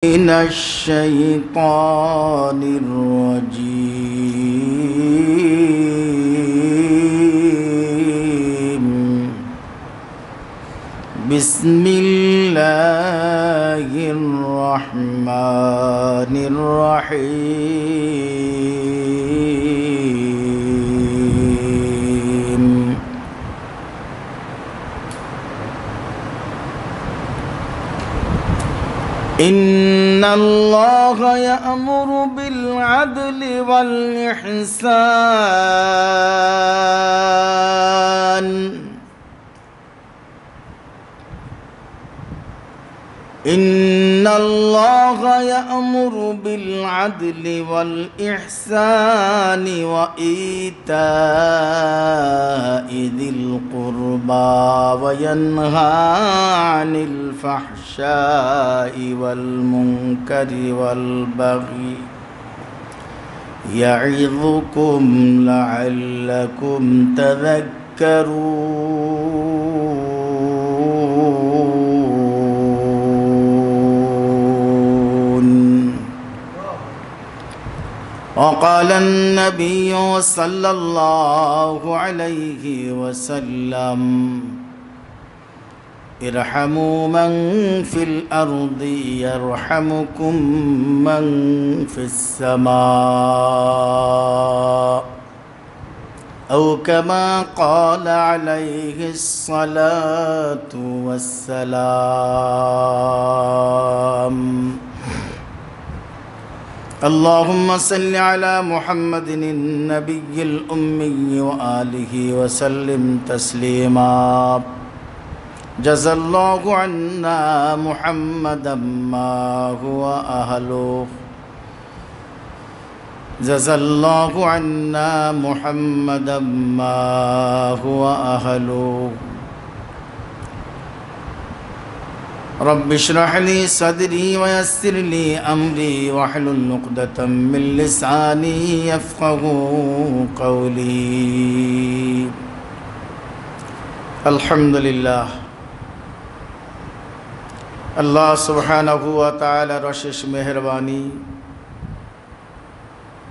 من الشيطان الرجيم. بسم الله الرحمن الرحيم. إن الله يأمر بالعدل والإحسان إن الله يأمر بالعدل والإحسان وإيتاء ذي القربى وينهى عن الفحشاء والمنكر والبغي يعظكم لعلكم تذكرون. وقال النبي صلى الله عليه وسلم: ارحموا من في الأرض يرحمكم من في السماء، أو كما قال عليه الصلاة والسلام. اللهم صل على محمد النبي الأمي وآله وسلم تسليما. جزى الله عنا محمدا ما هو أهله. جزى الله عنا محمدا ما هو أهله. رب اشرح لي صدري ويسر لي أمري واحلل عقدة من لساني يفقهوا قولي. الحمد لله। আল্লাহ সুবহানাহু ওয়া তাআলার অশেষ মেহেরবানি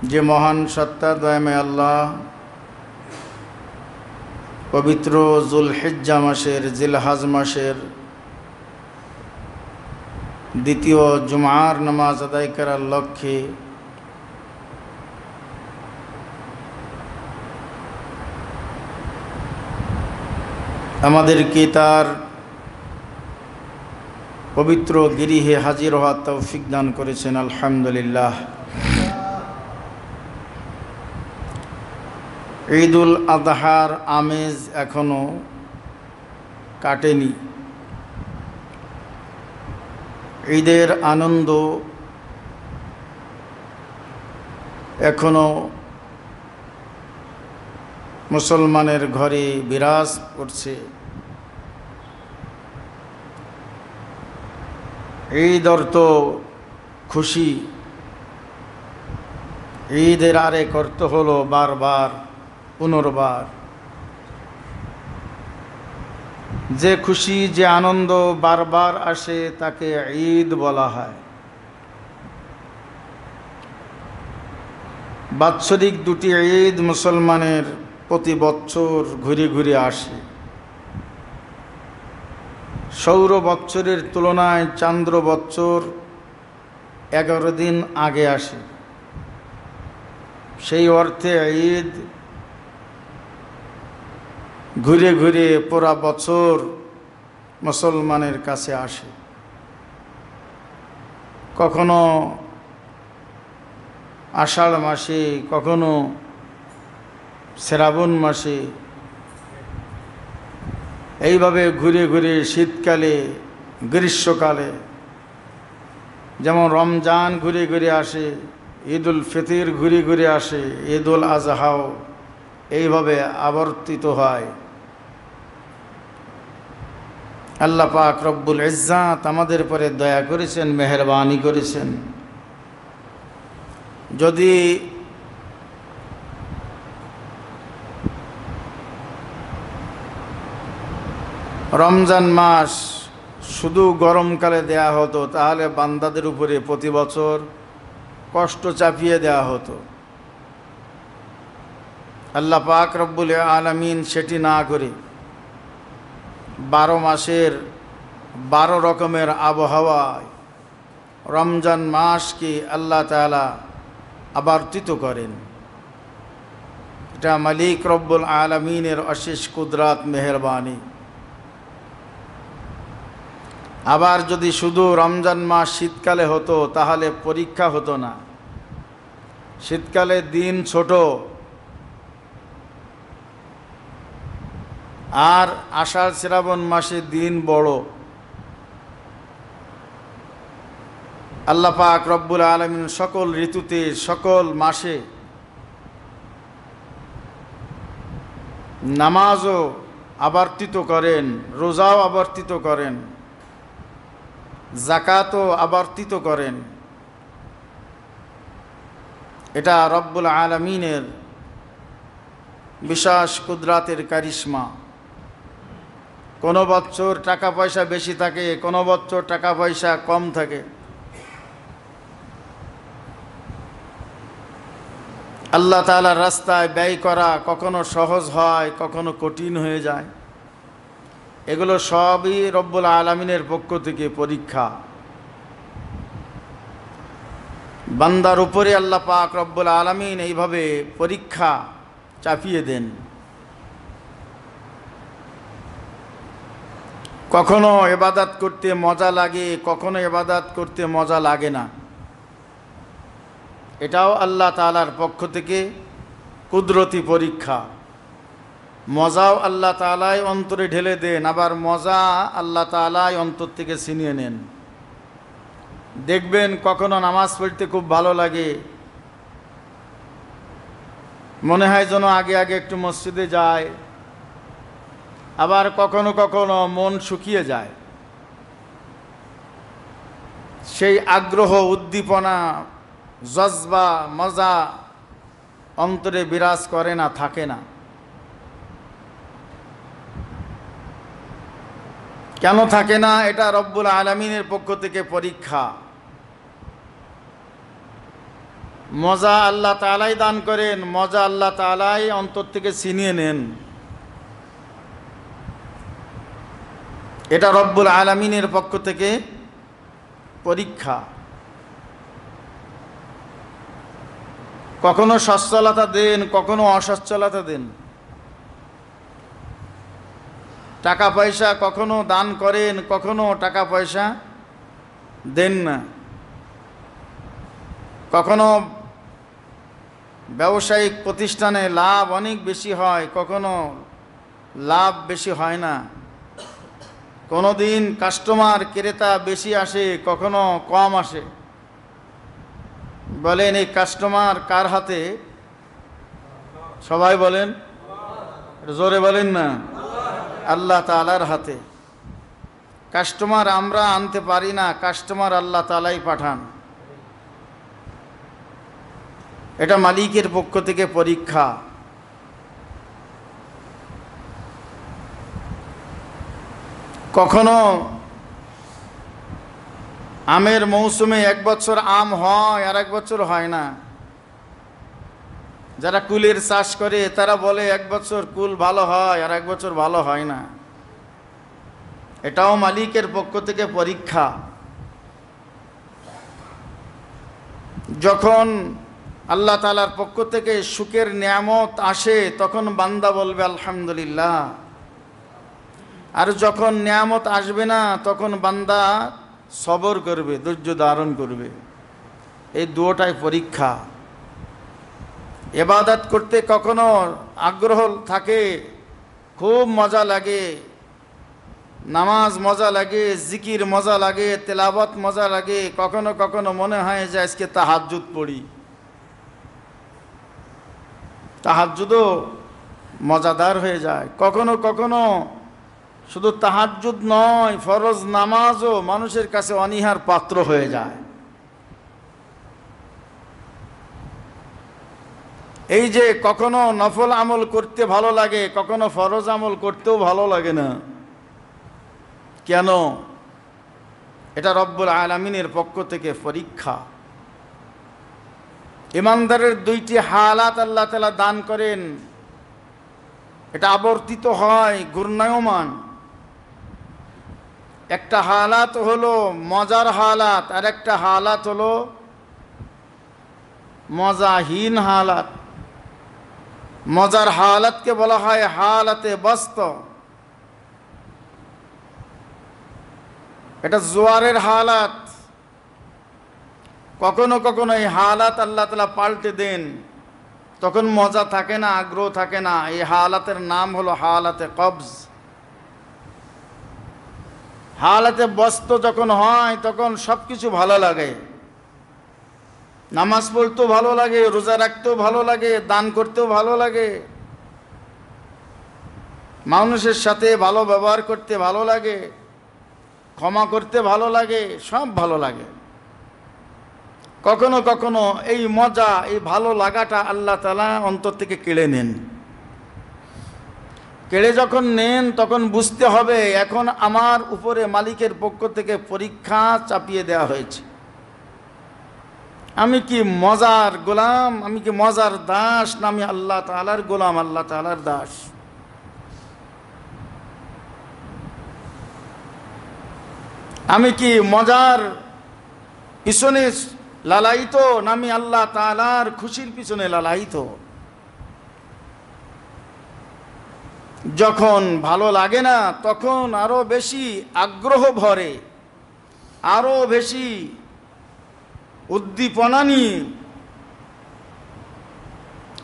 যে মহান সত্তা দয়াময় আল্লাহ পবিত্র যুলহিজ্জা মাসের জিলহজ মাসের দ্বিতীয় জুমার নামাজ আদায় করার লক্ষ্যে আমাদেরকে তার পবিত্র গৃহে হাজির হওয়ার তৌফিক দান করেছেন। আলহামদুলিল্লাহ। ঈদুল আযহার আমেজ এখনো কাটেনি। ঈদের আনন্দ এখনো মুসলমানের ঘরে বিরাজ করছে। ঈদ অর্থ খুশি। ঈদের আরেক অর্থ হলো বারবার পুনর্বার। যে খুশি যে আনন্দ বারবার আসে তাকে ঈদ বলা হয়। বাৎসরিক দুটি ঈদ মুসলমানের প্রতি বছর ঘুরে ঘুরে আসে। সৌর বৎসরের তুলনায় চান্দ্র বৎসর 11 দিন আগে আসে। সেই অর্থে ঈদ ঘুরে ঘুরে পুরা বছর মুসলমানের কাছে আসে। কখনো আষাঢ় মাসে, কখনো শ্রাবণ মাসে, এইভাবে ঘুরে ঘুরে শীতকালে, গ্রীষ্মকালে, যেমন রমজান ঘুরে ঘুরে আসে, ঈদুল ফিতর ঘুরে ঘুরে আসে, ঈদুল আজহাও এইভাবে আবর্তিত হয়। আল্লাহ পাক রব্বুল ইজ্জাত আমাদের পরে দয়া করেছেন, মেহেরবানি করেছেন। যদি রমজান মাস শুধু গরমকালে দেয়া হতো, তাহলে বান্দাদের উপরে প্রতি বছর কষ্ট চাপিয়ে দেয়া হতো। আল্লাহ পাক রব্বুল আলামিন সেটি না করে 12 মাসের 12 রকমের আবহাওয়ায় রমজান মাসকে আল্লাহ তাআলা আবর্তিত করেন। এটা মালিক রব্বুল আলামিনের অশেষ কুদরত মেহেরবানি। আবার যদি শুধু রমজান মাস শীতকালে হতো তাহলে পরীক্ষা হতো না। শীতকালে দিন ছোট, আর আষাঢ় শ্রাবণ মাসে দিন বড়। আল্লাহ পাক রব্বুল আলামিন সকল ঋতুতে সকল মাসে নামাজও আবর্তিত করেন, রোজাও আবর্তিত করেন, যাকাতও আবর্তিত করেন। এটা রব্বুল আলামিনের বিশেষ কুদরতের কারিশমা। কোনো বছর টাকা পয়সা বেশি থাকে, কোনো বছর টাকা পয়সা কম থাকে। আল্লাহ তাআলার রাস্তায় ব্যয় করা কখনো সহজ হয়, কখনো কঠিন হয়ে যায়। এগুলো সবই রব্বুল আলামিনের পক্ষ থেকে পরীক্ষা। বান্দার উপরে আল্লাহ পাক রব্বুল আলামিন এইভাবে পরীক্ষা চাপিয়ে দেন। কখনো ইবাদত করতে মজা লাগে, কখনো ইবাদত করতে মজা লাগে না। এটাও আল্লাহ তাআলার পক্ষ থেকে কুদরতি পরীক্ষা। মজাও আল্লাহ তাআলাই অন্তরে ঢেলে দেন, আবার মজা আল্লাহ তাআলাই অন্তর থেকে ছিনিয়ে নেন। দেখবেন কখনো নামাজ পড়তে খুব ভালো লাগে, মনে হয় যেন আগে আগে একটু মসজিদে যায়। আবার কখনো কখনো মন শুকিয়ে যায়, সেই আগ্রহ, উদ্দীপনা, জজবা, মজা অন্তরে বিরাজ করে না, থাকে না। কেন থাকে না? এটা রব্বুল আলামিনের পক্ষ থেকে পরীক্ষা। মজা আল্লাহ তাআলাই দান করেন, মজা আল্লাহ তাআলাই অন্তর থেকে ছিনিয়ে নেন। এটা রব্বুল আলামিনের পক্ষ থেকে পরীক্ষা। কখনো সচ্ছলতা দেন, কখনো অসচ্ছলতা দেন। টাকা পয়সা কখনো দান করেন, কখনো টাকা পয়সা দেন না। কখনো ব্যবসায়িক প্রতিষ্ঠানে লাভ অনেক বেশি হয়, কখনো লাভ বেশি হয় না। কোনো দিন কাস্টমার, ক্রেতা বেশি আসে, কখনো কম আসে। বলেন এই কাস্টমার কার হাতে? সবাই বলেন, জোরে বলেন না। আল্লাহ তাআলার হাতে। কাস্টমার আমরা আনতে পারি না, কাস্টমার আল্লাহ তাআলাই পাঠান। এটা মালিকের পক্ষ থেকে পরীক্ষা। কখনো আমের মৌসুমে এক বছর আম হয়, আর এক বছর হয় না। যারা কুলের চাষ করে তারা বলে এক বছর কুল ভালো হয়, আর এক বছর ভালো হয় না। এটাও মালিকের পক্ষ থেকে পরীক্ষা। যখন আল্লাহ তাআলার পক্ষ থেকে সুখের নিয়ামত আসে তখন বান্দা বলবে আলহামদুলিল্লাহ, আর যখন নিয়ামত আসবে না তখন বান্দা সবর করবে, ধৈর্য ধারণ করবে। এই দুটোটাই পরীক্ষা। ইবাদত করতে কখনো আগ্রহ থাকে, খুব মজা লাগে, নামাজ মজা লাগে, জিকির মজা লাগে, তেলাওয়াত মজা লাগে। কখনো কখনো মনে হয় যে আজকে তাহাজ্জুদ পড়ি। তাহাজ্জুদও মজাদার হয়ে যায়। কখনো কখনো শুধু তাহাজ্জুদ নয়, ফরজ নামাজও মানুষের কাছে অনীহার পাত্র হয়ে যায়। এই যে কখনো নফল আমল করতে ভালো লাগে, কখনো ফরজ আমল করতেও ভালো লাগে না। কেন? এটা রব্বুল আলামিনের পক্ষ থেকে পরীক্ষা। ইমানদারের দুইটি হালাত আল্লাহ তাআলা দান করেন, এটা আবর্তিত হয়, ঘূর্ণায়মান। একটা হালাত হলো মজার হালাত, আর একটা হালাত হলো মজাহীন হালাত। মজার হালাতকে বলা হয় হালাতে বস্ত, এটা জোয়ারের হালাত। কখনো কখনো এই হালাত আল্লাহ তাআলা পাল্টে দেন, তখন মজা থাকে না, আগ্রহ থাকে না। এই হালাতের নাম হলো হালাতে কবজ। হালাতে বস্ত যখন হয় তখন সব কিছু ভালো লাগে, নামাজ পড়তেও ভালো লাগে, রোজা রাখতেও ভালো লাগে, দান করতেও ভালো লাগে, মানুষের সাথে ভালো ব্যবহার করতে ভালো লাগে, ক্ষমা করতে ভালো লাগে, সব ভালো লাগে। কখনো কখনো এই মজা, এই ভালো লাগাটা আল্লাহ তাআলা অন্তর থেকে কেড়ে নেন। কেড়ে যখন নেন তখন বুঝতে হবে এখন আমার উপরে মালিকের পক্ষ থেকে পরীক্ষা চাপিয়ে দেওয়া হয়েছে। আমি কি মজার গোলাম, আমি কি মজার দাস, না আমি আল্লাহ তাআলার গোলাম, আল্লাহ তাআলার দাস? আমি কি মজার পিছনে লালায়িত, না আমি আল্লাহ তাআলার খুশির পিছনে লালায়িত? যখন ভালো লাগে না তখন আরো বেশি আগ্রহ ভরে, আরো বেশি উদ্দীপনা নিয়ে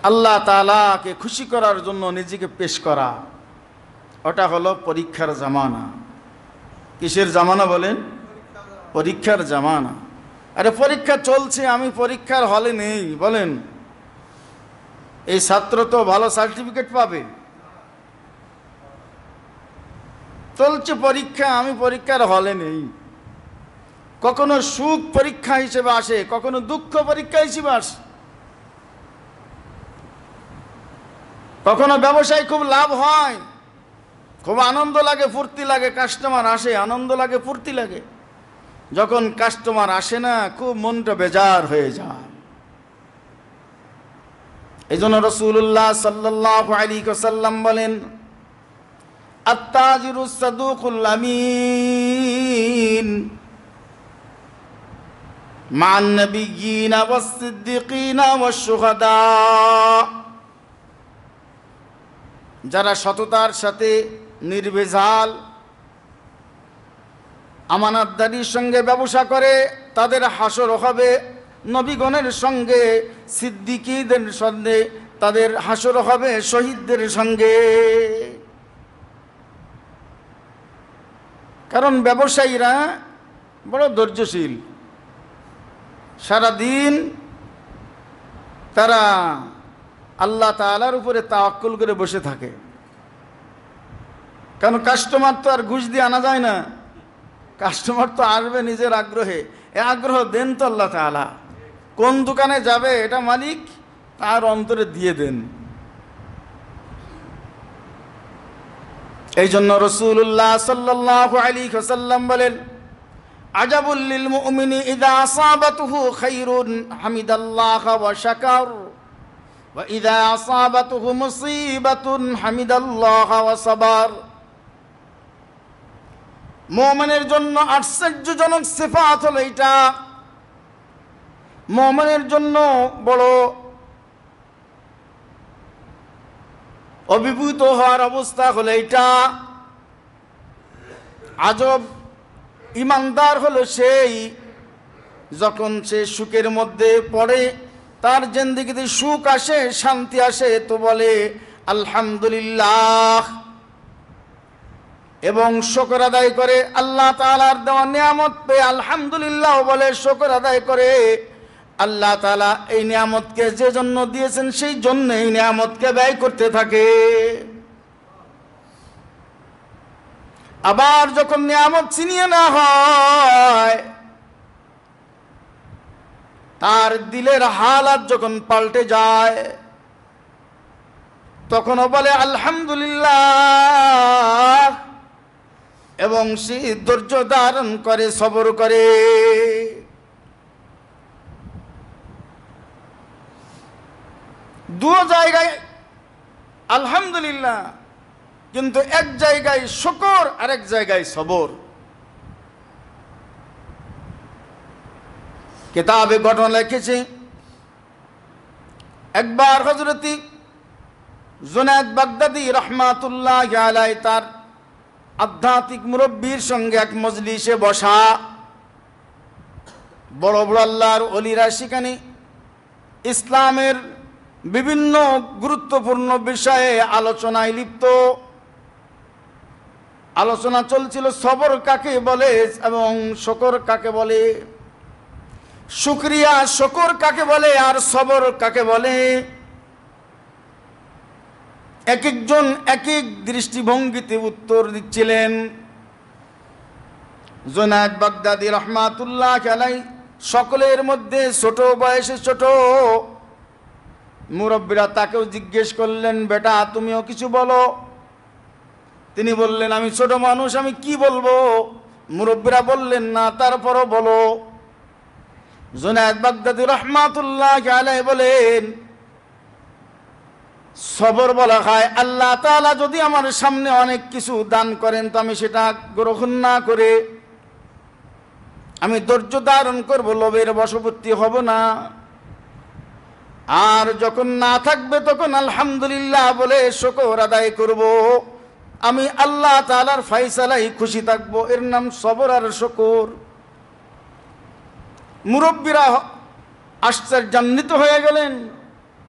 আল্লাহ তাআলাকে খুশি করার জন্য নিজেকে পেশ করা। ওটা হলো পরীক্ষার জামানা। কিসের জামানা বলেন? পরীক্ষার জামানা। আরে পরীক্ষা চলছে, আমি পরীক্ষার হলে নেই, বলেন এই ছাত্র তো ভালো সার্টিফিকেট পাবে? চলছে পরীক্ষা, আমি পরীক্ষার হলে নেই। কখনো সুখ পরীক্ষা হিসেবে আসে, কখনো দুঃখ পরীক্ষা হিসেবে আসে। কখনো ব্যবসায় খুব লাভ হয়, খুব আনন্দ লাগে, ফুর্তি লাগে, কাস্টমার আসে, আনন্দ লাগে, ফুর্তি লাগে। যখন কাস্টমার আসে না খুব মনটা বেজার হয়ে যায়। এই জন্য রাসূলুল্লাহ সাল্লাল্লাহু আলাইহি ওয়াসাল্লাম বলেন, আত-তাজিরুস সাদুকুল আমিন মা'আন নাবিয়্যিনা ওয়াস-সিদ্দিকিনা ওয়াশ-শুহাদা। যারা সততার সাথে নির্ভেজাল আমানতদারির সঙ্গে ব্যবসা করে তাদের হাসর হবে নবীগণের সঙ্গে, সিদ্দিকীদের সঙ্গে, তাদের হাসর হবে শহীদদের সঙ্গে। কারণ ব্যবসায়ীরা বড় ধৈর্যশীল, সারাদিন তারা আল্লাহ তাআলার উপরে তাওয়াক্কুল করে বসে থাকে। কারণ কাস্টমার তো আর ঘুষ দিয়ে আনা যায় না, কাস্টমার তো আসবে নিজের আগ্রহে। এ আগ্রহ দেন তো আল্লাহ তাআলা। কোন দোকানে যাবে এটা মালিক তার অন্তরে দিয়ে দেন। এই জন্য রাসূলুল্লাহ সাল্লাল্লাহু আলাইহি ওয়াসাল্লাম বলেন, আজাবুল লিল মুমিনি ইযা আসাবাতুহু খায়রুন হামিদাল্লাহ ওয়া শাকার ওয়া ইযা আসাবাতুহু মুসিবাতুন হামিদাল্লাহ ওয়া সাবার। মুমিনের জন্য আশ্চর্যজনক সিফাত হলো এটা। মুমিনের জন্য বড় অভিভূত হওয়ার অবস্থা হলো এটা। আজব ইমানদার হলো সেই যখন সে সুখের মধ্যে পড়ে, তার জিন্দেগিতে সুখ আসে, শান্তি আসে, তো বলে আলহামদুলিল্লাহ এবং শুকর আদায় করে। আল্লাহ তাআলার দেওয়া নিয়ামত পেয়ে আলহামদুলিল্লাহ বলে, শুকর আদায় করে। আল্লাহ তাআলা এই নিয়ামতকে যে জন্য দিয়েছেন সেই জন্য এই নিয়ামতকে ব্যয় করতে থাকে। আবার যখন নিয়ামত ছিনিয়ে না হয়, তার দিলের হালাত যখন পাল্টে যায়, তখনও বলে আলহামদুলিল্লাহ। এবং সে ধৈর্য ধারণ করে, সবর করে। দু জায়গায় আলহামদুলিল্লাহ, কিন্তু এক জায়গায় শুকর আর এক জায়গায় সবর। কিতাবে ঘটনা লিখেছে, একবার হযরত জুনায়েদ বাগদাদী রাহমাতুল্লাহি আলাইহি তার আধ্যাত্মিক মুরব্বীর সঙ্গে এক মজলিসে বসা। বড় বড় আল্লাহর ওলিরা সেখানে ইসলামের বিভিন্ন গুরুত্বপূর্ণ বিষয়ে আলোচনায় লিপ্ত। আলোচনা চলছিল সবর কাকে বলে এবং শুকর কাকে বলে, শুকরিয়া শুকর কাকে বলে আর সবর কাকে বলে। এক একজন এক এক দৃষ্টিভঙ্গিতে উত্তর দিচ্ছিলেন। জুনায়েদ বাগদাদী রাহমাতুল্লাহি আলাইহি সকলের মধ্যে ছোট, বয়সে ছোট। মুরব্বীরা তাকেও জিজ্ঞেস করলেন, বেটা তুমিও কিছু বলো। তিনি বললেন, আমি ছোট মানুষ, আমি কি বলবো। মুরব্বীরা বললেন, না তারপরও বলো। জুনায়েদ বাগদাদী রাহমাতুল্লাহি আলাইহি বলেন, সবর বলা হয় আল্লাহ তাআলা যদি আমার সামনে অনেক কিছু দান করেন তো আমি সেটা গ্রহণ না করে আমি ধৈর্য ধারণ করব, লোভের বশবর্তী হব না। আর যখন না থাকবে তখন আলহামদুলিল্লাহ বলে শুকর আদায় করব। আমি আল্লাহ তাআলার ফয়সালায় খুশি থাকব। এর নাম সবর আর শুকর। মুরব্বীরা আশ্চর্যান্বিত হয়ে গেলেন।